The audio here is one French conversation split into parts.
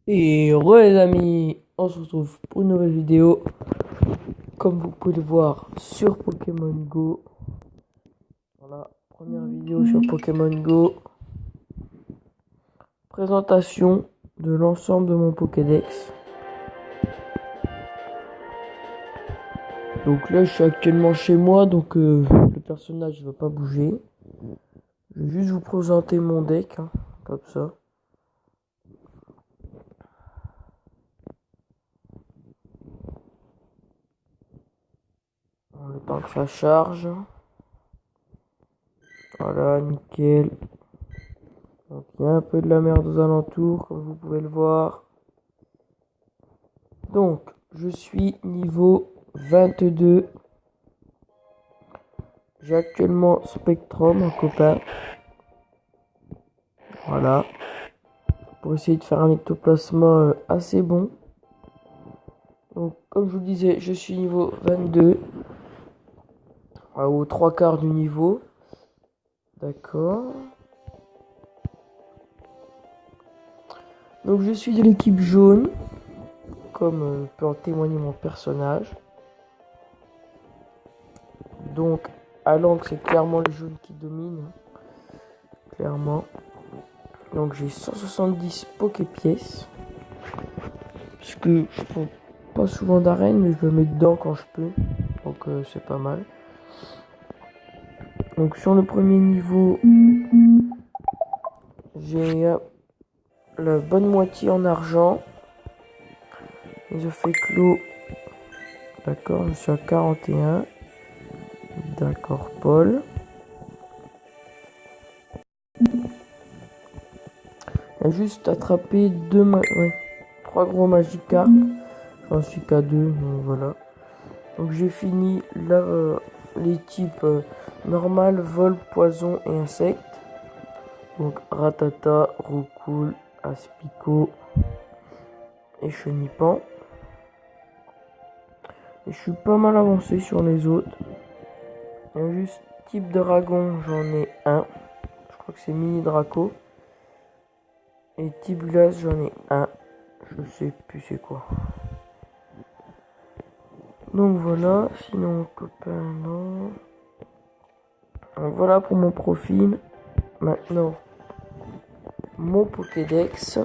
Et re les amis, on se retrouve pour une nouvelle vidéo. Comme vous pouvez le voir sur Pokémon Go. Voilà, première vidéo sur Pokémon Go. Présentation de l'ensemble de mon Pokédex. Donc là je suis actuellement chez moi, donc le personnage ne va pas bouger. Je vais juste vous présenter mon deck, hein, comme ça. Le temps que ça charge. Voilà, nickel. Donc il y a un peu de la merde aux alentours, comme vous pouvez le voir. Donc, je suis niveau 22. J'ai actuellement Spectrum en copain. Voilà. Pour essayer de faire un ectoplasma assez bon. Donc, comme je vous disais, je suis niveau 22. Aux 3/4 du niveau. D'accord. Donc, je suis de l'équipe jaune. Comme peut en témoigner mon personnage. Donc, à l'angle, c'est clairement le jaune qui domine. Clairement. Donc, j'ai 170 Poképièces. Puisque je prends pas souvent d'arène, mais je me mets dedans quand je peux. Donc c'est pas mal. Donc sur le premier niveau, j'ai la bonne moitié en argent. Et je fais clos. D'accord, je suis à 41. D'accord, Paul. Il y a juste attrapé trois gros Magikarp. J'en suis qu'à 2, donc voilà. Donc j'ai fini là, les types normal, vol, poison et insectes. Donc Rattata, Roucoule, Aspico et Chenipan. Et je suis pas mal avancé sur les autres. Il y a juste type de dragon, j'en ai un. Je crois que c'est Mini Draco. Et type glace, j'en ai un. Je sais plus c'est quoi. Donc voilà, sinon copain non. Donc voilà pour mon profil. Maintenant, mon Pokédex.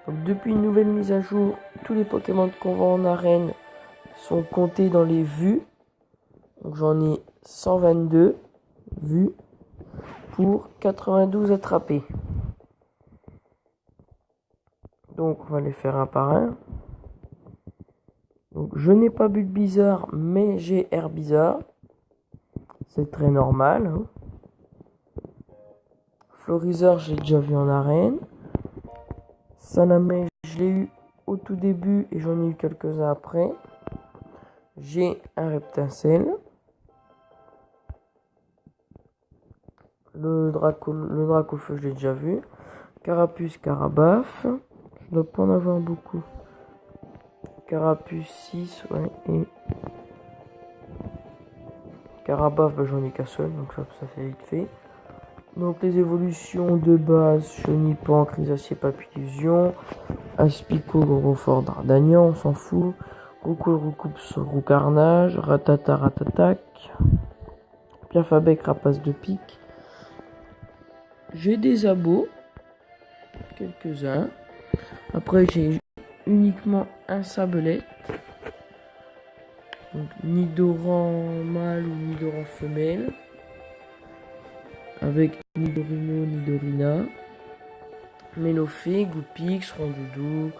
Donc depuis une nouvelle mise à jour, tous les Pokémon qu'on vend en arène sont comptés dans les vues. Donc j'en ai 122 vues pour 92 attrapés. Donc on va les faire un par un. Donc je n'ai pas Bulbizarre, mais j'ai Herbizarre. C'est très normal. Hein. Florizarre, j'ai déjà vu en arène. Salamèche, je l'ai eu au tout début et j'en ai eu quelques-uns après. J'ai un Reptincelle. Le Dracofeu, je l'ai déjà vu. Carapuce, Carabaf. Je dois pas en avoir beaucoup. Carapuce 6, ouais. Et Carabaf, j'en ai qu'un seul, donc ça fait vite fait. Donc les évolutions de base, Chenipan, Chrysacier, Papillusion, Aspico, Gorofort, Dardagnan, on s'en fout. Roucoule, Roucoups, Roucarnage, Ratata, Ratatac, Piafabec, Rapace de pique. J'ai des abos, quelques-uns. Après j'ai uniquement un Sablette. Donc Nidoran mâle ou Nidoran femelle. Avec Nidorino, Nidorina. Mélophée, Goupix, Rondoudou,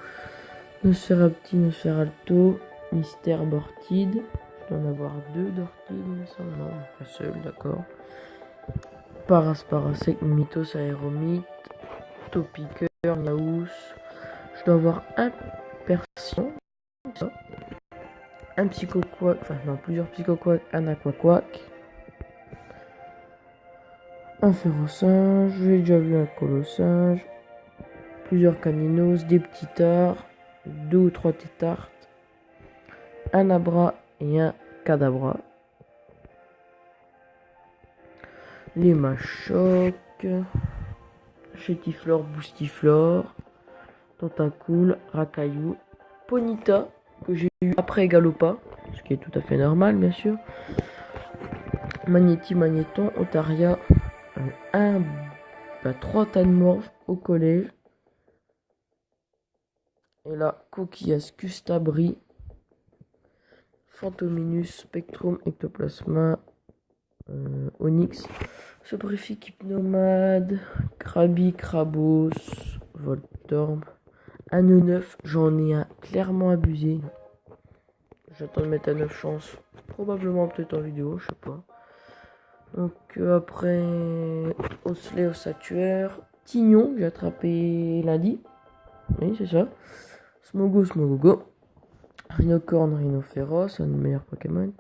Nosferapti, Nosferalto, Mystère Bortide. Je dois en avoir deux d'ortides, il me semble. Non, un seul, d'accord. Parasparasec, Mythos, Aéromite, Topiqueur, Naous. Je dois avoir un Persian, un Psychoquack, enfin non, plusieurs Psychoquack, un Aquaquack, un Ferrosinge, j'ai déjà vu un Colossinge, plusieurs Caninos, des petits tards, deux ou trois tétartes, un Abra et un Kadabra. Les Machocs, Chétiflore, Boostiflore, Tentacool, Racaillou, Ponyta, que j'ai eu après Galopa, ce qui est tout à fait normal, bien sûr. Magnéton, Otaria, 3 Tanmorph au collège. Et là, Coquillas, Custabri, Phantominus, Spectrum, Ectoplasma, Onyx, Soporifique, Hypnomade, Krabi, Krabos, Voltorb, un 9, j'en ai un clairement abusé. J'attends de mettre à 9 chances, probablement peut-être en vidéo, je sais pas. Donc après, Osley, Ossatuaire, Tignon, j'ai attrapé lundi. Oui, c'est ça. Smogo, Rhinocorn, Rhinophéros, un de mes meilleurs Pokémon.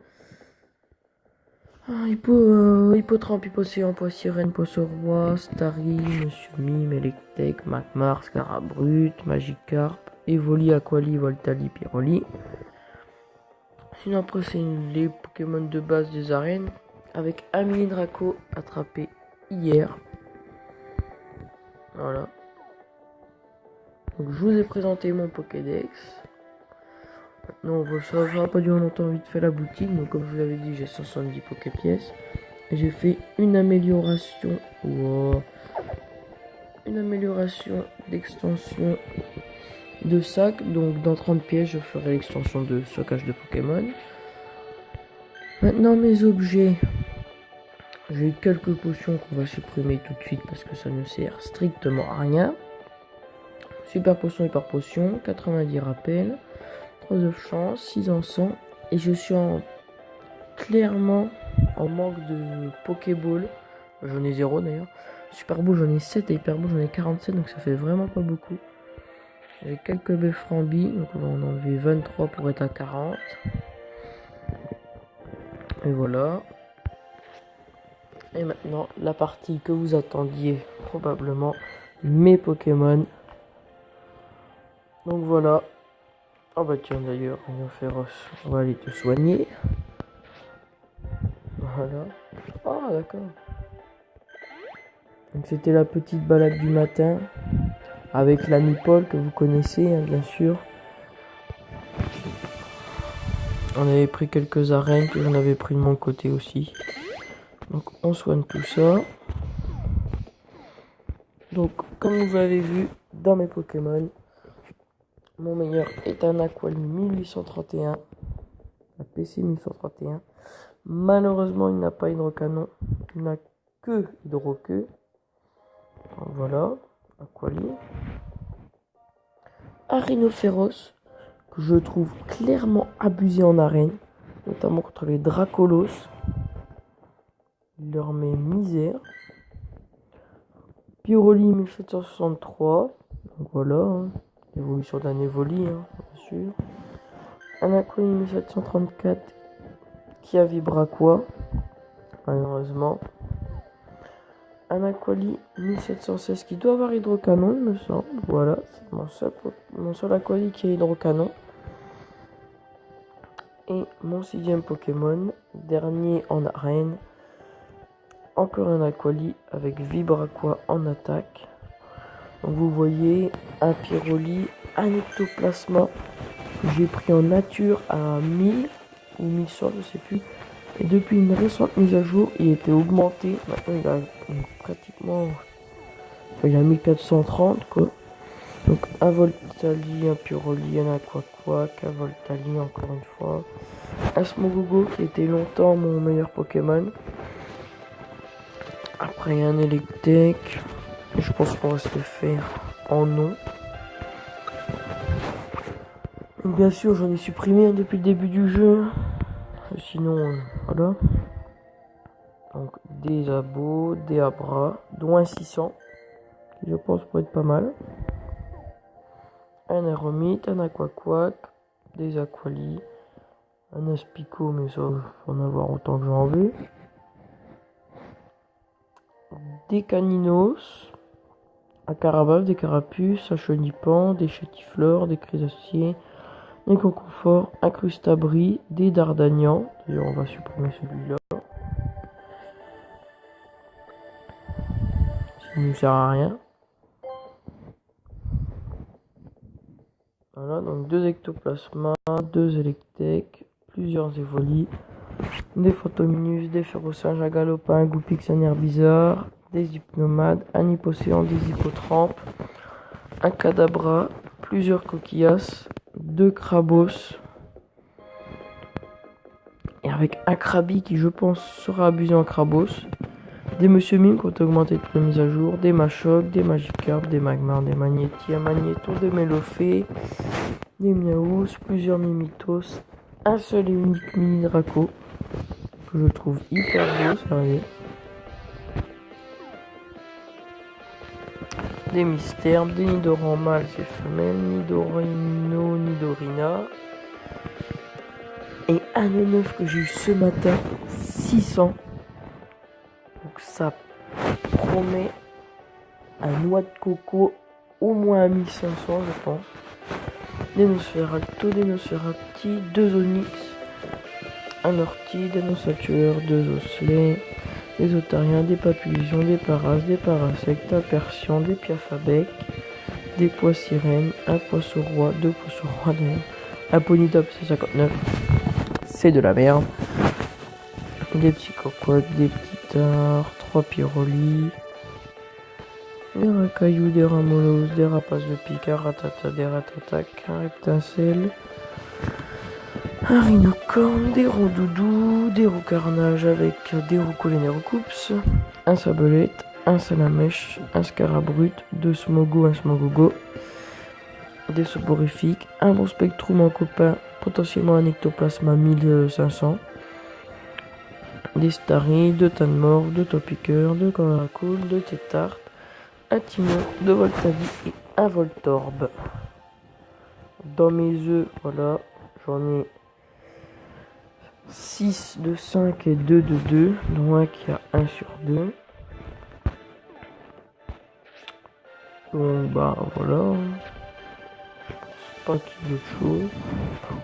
Hippotrampe, Hippocéan, Poissirène, Poissoroy, Starry, Monsieur Mime, Electek, Magmar, Scarabrut, Magikarp, Evoli, Aquali, Voltali, Pyroli. Sinon après c'est les Pokémon de base des arènes avec Amélie Draco attrapé hier. Voilà. Donc je vous ai présenté mon Pokédex. Non, ça va pas durer longtemps, vite fait la boutique. Donc comme je vous l'avais dit, j'ai 170 Poképièces. Et j'ai fait une amélioration. Wow. Une amélioration d'extension de sac. Donc dans 30 pièces, je ferai l'extension de stockage de Pokémon. Maintenant mes objets. J'ai quelques potions qu'on va supprimer tout de suite parce que ça ne sert strictement à rien. Super potion, hyper potion, 90 rappels, 3 œufs chance, 6 encens. Et je suis clairement en manque de Pokéball. J'en ai 0 d'ailleurs. Super Ball j'en ai 7 et Hyper Ball j'en ai 47, donc ça fait vraiment pas beaucoup. J'ai quelques baies frambis, donc on va en enlever 23 pour être à 40. Et voilà. Et maintenant, la partie que vous attendiez probablement, mes Pokémon. Donc voilà. Oh bah tiens d'ailleurs, Rhinophéros, on va aller te soigner. Voilà. Ah d'accord. Donc c'était la petite balade du matin avec l'ami Paul que vous connaissez hein, bien sûr. On avait pris quelques arènes que j'en avais pris de mon côté aussi. Donc on soigne tout ça. Donc comme vous l'avez vu dans mes Pokémon, mon meilleur est un Aquali 1831. Un PC 1831. Malheureusement il n'a pas hydrocanon. Il n'a que hydroqueue. Voilà. Aquali. Un Rhinophéros que je trouve clairement abusé en arène. Notamment contre les Dracolos. Il leur met misère. Pyroli 1763. Donc voilà. Hein. Évolution d'un Evoli, hein, bien sûr. Un Aquali 1734 qui a Vibraqua. Malheureusement. Un Aquali 1716 qui doit avoir hydrocanon, il me semble. Voilà, c'est mon seul Aquali qui a hydrocanon. Et mon 6e Pokémon, dernier en arène. Encore un Aquali avec Vibraqua en attaque. Donc vous voyez un Pyroli, un Ectoplasma que j'ai pris en nature à 1000 ou 1100, je sais plus. Et depuis une récente mise à jour, il était augmenté. Maintenant il a pratiquement... Enfin, il a 1430 quoi. Donc un Voltali, un Pyroli, un Aquaquack, un Voltali encore une fois. Un Smogogo qui était longtemps mon meilleur Pokémon. Après un Electek. Je pense qu'on va se le faire en non. Donc, bien sûr j'en ai supprimé depuis le début du jeu. Sinon voilà. Donc des abos, des abras, dont un 600. Qui je pense pourrait être pas mal. Un Aeromite, un Aquaquack, des Aquali, un Aspico, mais ça, faut en avoir autant que j'en veux. Des Caninos, un Carabasse, des Carapuces, un Chenipan, des Chétiflores, des Chrysaciers, des Conconforts, un Crustabri, des Dardanians. D'ailleurs, on va supprimer celui-là. Ça ne nous sert à rien. Voilà, donc 2 ectoplasmas, 2 électèques, plusieurs évolis, des phantominus, des ferrosinges, un galopin, un goupix, un herbizard, des hypnomades, un hypocéan, des hippotrampes, un cadabra, plusieurs coquillas, 2 crabos, et avec un krabi qui je pense sera abusé en crabos, des Monsieur Mime qui ont augmenté depuis la mise à jour, des Machocs, des Magikarp, des Magmar, des Magnéti, un Magnéto, des Mélophées, des Miaous, plusieurs Mimitos, un seul et unique Mini Draco que je trouve hyper beau, sérieux. Des Mystères, des Nidorans mâles et femelles, Nidorino, Nidorina. Et un neuf que j'ai eu ce matin, 600. Donc ça promet un noix de coco au moins à 1500 je pense. Des Nosferatu, des Nosferapti, 2 Onyx, un Orchid, un Ossature, 2 Osselets, des Otariens, des Papillusions, des Paras, des Parasectes, un Persian, des Piafabec, des Poissirènes, un Poisson-Roi, 2 Poissons-Rois d'ailleurs, un Ponytop C59, c'est de la merde, des petits cocottes, des petits tards, 3 Pyrolis, des racailloux, des ramolos, des rapaces de pique, un ratata, des ratatacs, un reptincelle, un rhinocorne, des rondoudous, des roucarnages avec des roucoulés et roucoups, un sabelette, un salamèche, un scarabrut, 2 smogos, un smogogo, des soporifiques, un bon spectrum en copain, potentiellement un ectoplasma 1500, des staries, 2 tanmorphes, 2 topiqueurs, 2 coracool, 2 tétartes, un timo, 2 voltavi et un voltorbe. Dans mes œufs, voilà, j'en ai 6 de 5 et 2 de 2, dont un qui a 1 sur 2. Donc bah voilà, pas qu'il y ait d'autre chose.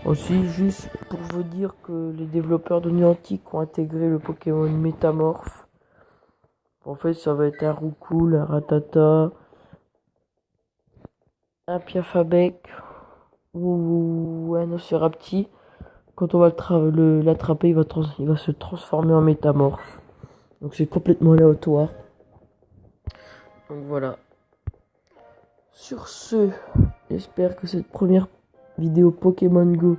Aussi juste pour vous dire que les développeurs de Niantic ont intégré le Pokémon Métamorphe. En fait ça va être un Roucoule, un Ratata, un Piafabec ou un Ocerapti. Quand on va l'attraper, il va se transformer en métamorphe. Donc c'est complètement aléatoire. Donc voilà. Sur ce, j'espère que cette première vidéo Pokémon Go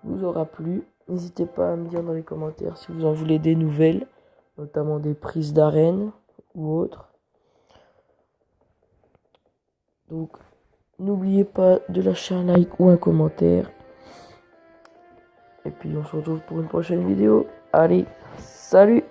vous aura plu. N'hésitez pas à me dire dans les commentaires si vous en voulez des nouvelles, notamment des prises d'arène ou autres. Donc n'oubliez pas de lâcher un like ou un commentaire. Et puis on se retrouve pour une prochaine vidéo. Allez, salut!